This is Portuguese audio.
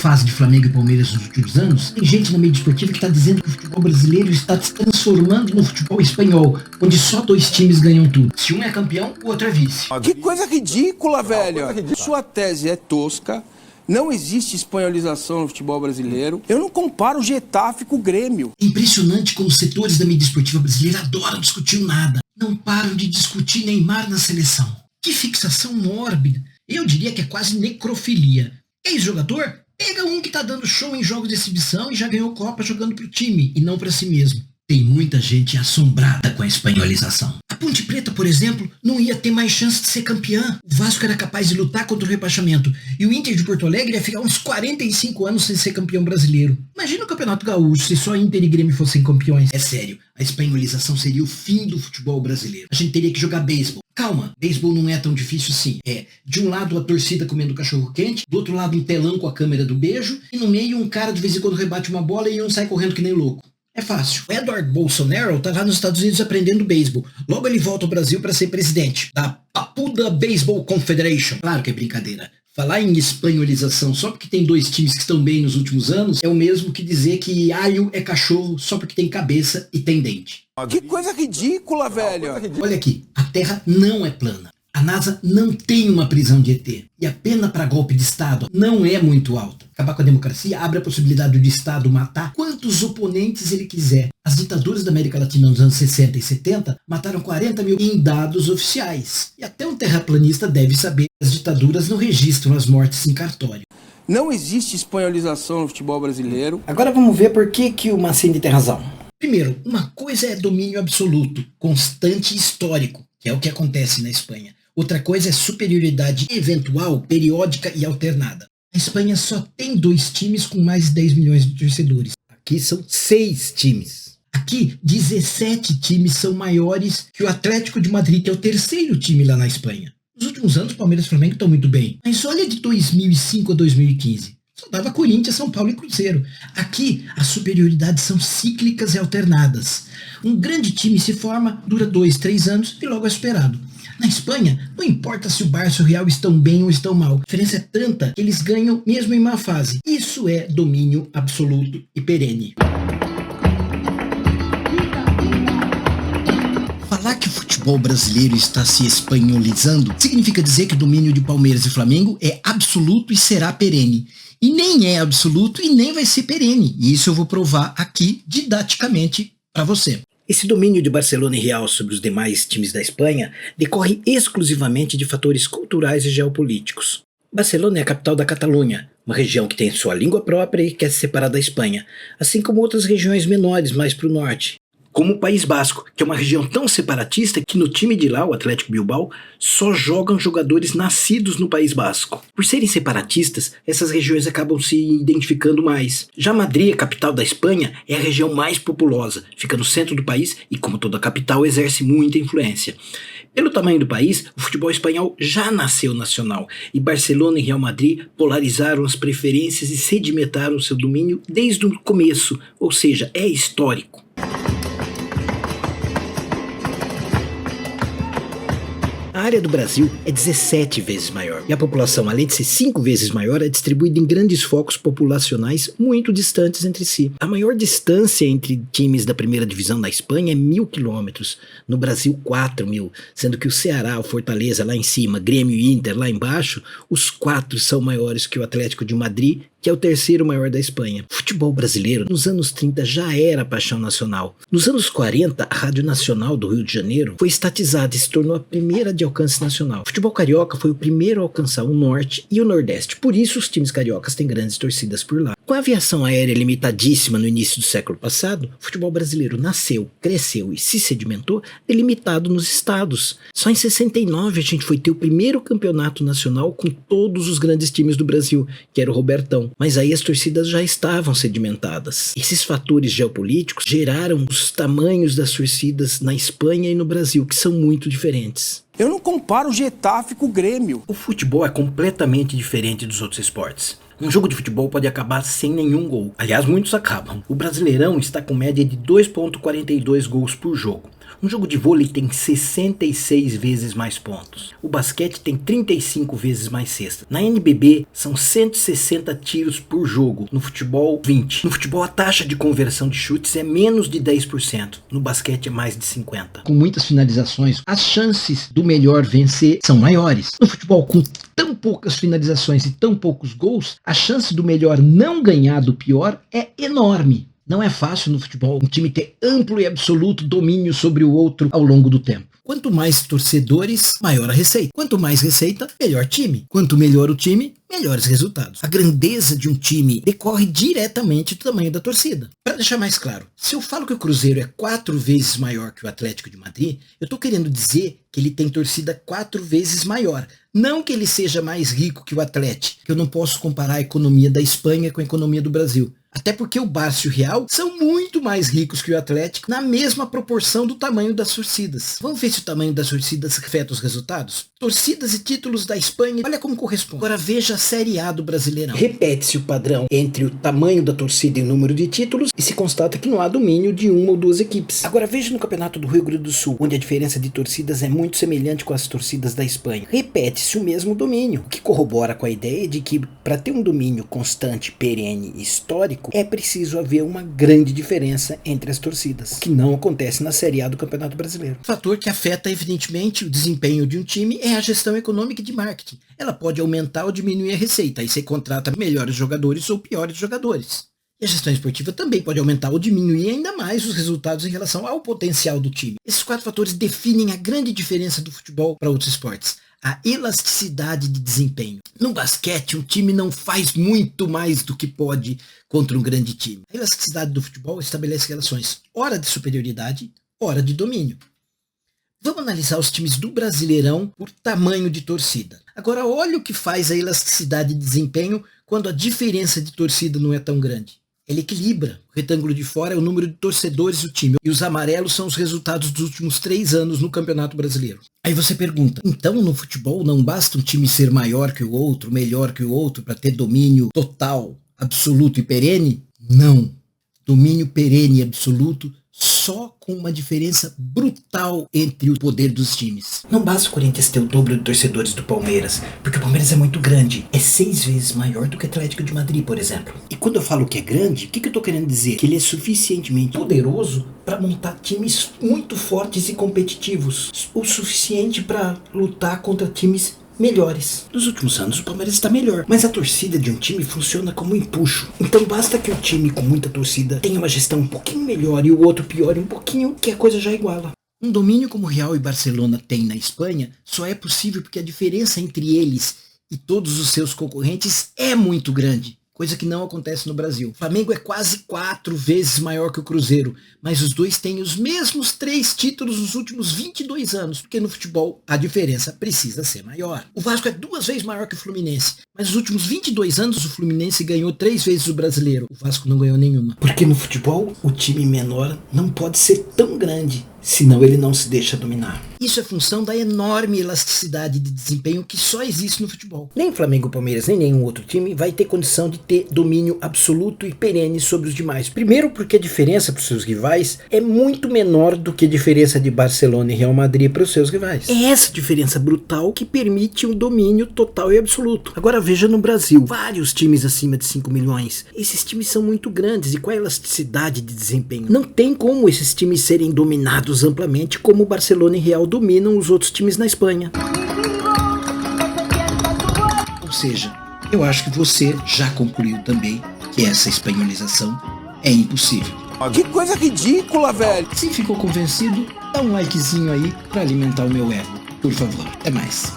fase de Flamengo e Palmeiras nos últimos anos, tem gente na mídia esportiva que está dizendo que o futebol brasileiro está se transformando no futebol espanhol, onde só dois times ganham tudo. Se um é campeão, o outro é vice. Que coisa ridícula, velho! Sua tese é tosca. Não existe espanholização no futebol brasileiro. Eu não comparo o Getafe com o Grêmio. É impressionante como os setores da mídia esportiva brasileira adoram discutir o nada. Não param de discutir Neymar na seleção. Que fixação mórbida. Eu diria que é quase necrofilia. Ex-jogador? Pega um que tá dando show em jogos de exibição e já ganhou Copa jogando pro time e não pra si mesmo. Tem muita gente assombrada com a espanholização. A Ponte Preta, por exemplo, não ia ter mais chance de ser campeã. O Vasco era capaz de lutar contra o rebaixamento. E o Inter de Porto Alegre ia ficar uns 45 anos sem ser campeão brasileiro. Imagina o Campeonato Gaúcho se só Inter e Grêmio fossem campeões. É sério, a espanholização seria o fim do futebol brasileiro. A gente teria que jogar beisebol. Calma, beisebol não é tão difícil assim. É, de um lado a torcida comendo cachorro quente, do outro lado um telão com a câmera do beijo, e no meio um cara de vez em quando rebate uma bola e um sai correndo que nem louco. É fácil. O Edward Bolsonaro tá lá nos Estados Unidos aprendendo beisebol. Logo ele volta ao Brasil para ser presidente da Papuda Baseball Confederation. Claro que é brincadeira. Falar em espanholização só porque tem dois times que estão bem nos últimos anos é o mesmo que dizer que alho é cachorro só porque tem cabeça e tem dente. Que coisa ridícula, velho! Olha aqui, a Terra não é plana. A NASA não tem uma prisão de ET. E a pena para golpe de Estado não é muito alta. Acabar com a democracia abre a possibilidade do Estado matar quantos oponentes ele quiser. As ditaduras da América Latina nos anos 60 e 70 mataram 40 mil em dados oficiais. E até um terraplanista deve saber que as ditaduras não registram as mortes em cartório. Não existe espanholização no futebol brasileiro. Agora vamos ver por que o Mancini tem razão. Primeiro, uma coisa é domínio absoluto, constante e histórico, que é o que acontece na Espanha. Outra coisa é superioridade eventual, periódica e alternada. A Espanha só tem 2 times com mais de 10 milhões de torcedores. Aqui são 6 times. Aqui, 17 times são maiores que o Atlético de Madrid, que é o terceiro time lá na Espanha. Nos últimos anos, Palmeiras e Flamengo estão muito bem. Mas olha de 2005 a 2015. Só dava Corinthians, São Paulo e Cruzeiro. Aqui, as superioridades são cíclicas e alternadas. Um grande time se forma, dura 2, 3 anos e logo é superado. Na Espanha, não importa se o Barça e o Real estão bem ou estão mal. A diferença é tanta que eles ganham mesmo em má fase. Isso é domínio absoluto e perene. Falar que o futebol brasileiro está se espanholizando significa dizer que o domínio de Palmeiras e Flamengo é absoluto e será perene. E nem é absoluto e nem vai ser perene. E isso eu vou provar aqui didaticamente para você. Esse domínio de Barcelona e Real sobre os demais times da Espanha decorre exclusivamente de fatores culturais e geopolíticos. Barcelona é a capital da Catalunha, uma região que tem sua língua própria e quer se separar da Espanha, assim como outras regiões menores mais para o norte. Como o País Basco, que é uma região tão separatista que no time de lá, o Atlético Bilbao, só jogam jogadores nascidos no País Basco. Por serem separatistas, essas regiões acabam se identificando mais. Já Madrid, a capital da Espanha, é a região mais populosa, fica no centro do país e, como toda capital, exerce muita influência. Pelo tamanho do país, o futebol espanhol já nasceu nacional, e Barcelona e Real Madrid polarizaram as preferências e sedimentaram seu domínio desde o começo, ou seja, é histórico. A área do Brasil é 17 vezes maior, e a população, além de ser 5 vezes maior, é distribuída em grandes focos populacionais muito distantes entre si. A maior distância entre times da primeira divisão da Espanha é 1.000 quilômetros, no Brasil 4.000, sendo que o Ceará, o Fortaleza lá em cima, Grêmio e Inter lá embaixo, os 4 são maiores que o Atlético de Madrid, que é o terceiro maior da Espanha. O futebol brasileiro, nos anos 30, já era paixão nacional. Nos anos 40, a Rádio Nacional do Rio de Janeiro foi estatizada e se tornou a primeira de alcance nacional. O futebol carioca foi o primeiro a alcançar o Norte e o Nordeste, por isso os times cariocas têm grandes torcidas por lá. Com a aviação aérea limitadíssima no início do século passado, o futebol brasileiro nasceu, cresceu e se sedimentou delimitado nos estados. Só em 69 a gente foi ter o primeiro campeonato nacional com todos os grandes times do Brasil, que era o Robertão. Mas aí as torcidas já estavam sedimentadas. Esses fatores geopolíticos geraram os tamanhos das torcidas na Espanha e no Brasil, que são muito diferentes. Eu não comparo o Getafe com o Grêmio. O futebol é completamente diferente dos outros esportes. Um jogo de futebol pode acabar sem nenhum gol. Aliás, muitos acabam. O Brasileirão está com média de 2,42 gols por jogo. Um jogo de vôlei tem 66 vezes mais pontos. O basquete tem 35 vezes mais cestas. Na NBB são 160 tiros por jogo. No futebol, 20. No futebol, a taxa de conversão de chutes é menos de 10%. No basquete é mais de 50%. Com muitas finalizações, as chances do melhor vencer são maiores. No futebol, com tão poucas finalizações e tão poucos gols, a chance do melhor não ganhar do pior é enorme. Não é fácil no futebol um time ter amplo e absoluto domínio sobre o outro ao longo do tempo. Quanto mais torcedores, maior a receita. Quanto mais receita, melhor time. Quanto melhor o time, melhores resultados. A grandeza de um time decorre diretamente do tamanho da torcida. Para deixar mais claro, se eu falo que o Cruzeiro é 4 vezes maior que o Atlético de Madrid, eu estou querendo dizer que ele tem torcida 4 vezes maior. Não que ele seja mais rico que o Atlético, que eu não posso comparar a economia da Espanha com a economia do Brasil. Até porque o Barça e o Real são muito mais ricos que o Atlético na mesma proporção do tamanho das torcidas. Vamos ver se o tamanho das torcidas afeta os resultados? Torcidas e títulos da Espanha, olha como corresponde. Agora veja a Série A do Brasileirão. Repete-se o padrão entre o tamanho da torcida e o número de títulos e se constata que não há domínio de uma ou duas equipes. Agora veja no Campeonato do Rio Grande do Sul, onde a diferença de torcidas é muito semelhante com as torcidas da Espanha. Repete-se o mesmo domínio, o que corrobora com a ideia de que para ter um domínio constante, perene e histórico, é preciso haver uma grande diferença entre as torcidas, o que não acontece na Série A do Campeonato Brasileiro. O fator que afeta evidentemente o desempenho de um time é a gestão econômica e de marketing. Ela pode aumentar ou diminuir a receita, aí você contrata melhores jogadores ou piores jogadores. E a gestão esportiva também pode aumentar ou diminuir ainda mais os resultados em relação ao potencial do time. Esses 4 fatores definem a grande diferença do futebol para outros esportes. A elasticidade de desempenho. No basquete, um time não faz muito mais do que pode contra um grande time. A elasticidade do futebol estabelece relações, ora de superioridade, ora de domínio. Vamos analisar os times do Brasileirão por tamanho de torcida. Agora, olha o que faz a elasticidade de desempenho quando a diferença de torcida não é tão grande. Ele equilibra. O retângulo de fora é o número de torcedores do time. E os amarelos são os resultados dos últimos 3 anos no Campeonato Brasileiro. Aí você pergunta, então no futebol não basta um time ser maior que o outro, melhor que o outro, para ter domínio total, absoluto e perene? Não. Domínio perene e absoluto só com uma diferença brutal entre o poder dos times. Não basta o Corinthians ter o dobro de torcedores do Palmeiras, porque o Palmeiras é muito grande. É 6 vezes maior do que o Atlético de Madrid, por exemplo. E quando eu falo que é grande, o que eu estou querendo dizer? Que ele é suficientemente poderoso para montar times muito fortes e competitivos. O suficiente para lutar contra times melhores. Nos últimos anos o Palmeiras está melhor, mas a torcida de um time funciona como um empuxo. Então basta que o time com muita torcida tenha uma gestão um pouquinho melhor e o outro piore um pouquinho, que a coisa já iguala. Um domínio como Real e Barcelona tem na Espanha só é possível porque a diferença entre eles e todos os seus concorrentes é muito grande. Coisa que não acontece no Brasil. O Flamengo é quase 4 vezes maior que o Cruzeiro, mas os dois têm os mesmos 3 títulos nos últimos 22 anos, porque no futebol a diferença precisa ser maior. O Vasco é 2 vezes maior que o Fluminense, mas nos últimos 22 anos o Fluminense ganhou 3 vezes o Brasileiro. O Vasco não ganhou nenhuma. Porque no futebol o time menor não pode ser tão grande, senão ele não se deixa dominar. Isso é função da enorme elasticidade de desempenho que só existe no futebol. Nem o Flamengo, Palmeiras, nem nenhum outro time vai ter condição de ter domínio absoluto e perene sobre os demais. Primeiro porque a diferença para os seus rivais é muito menor do que a diferença de Barcelona e Real Madrid para os seus rivais. É essa diferença brutal que permite um domínio total e absoluto. Agora veja no Brasil, vários times acima de 5 milhões. Esses times são muito grandes e com a elasticidade de desempenho não tem como esses times serem dominados amplamente como o Barcelona e Real dominam os outros times na Espanha. Ou seja, eu acho que você já concluiu também que essa espanholização é impossível. Que coisa ridícula, velho! Se ficou convencido, dá um likezinho aí para alimentar o meu ego. Por favor, até mais.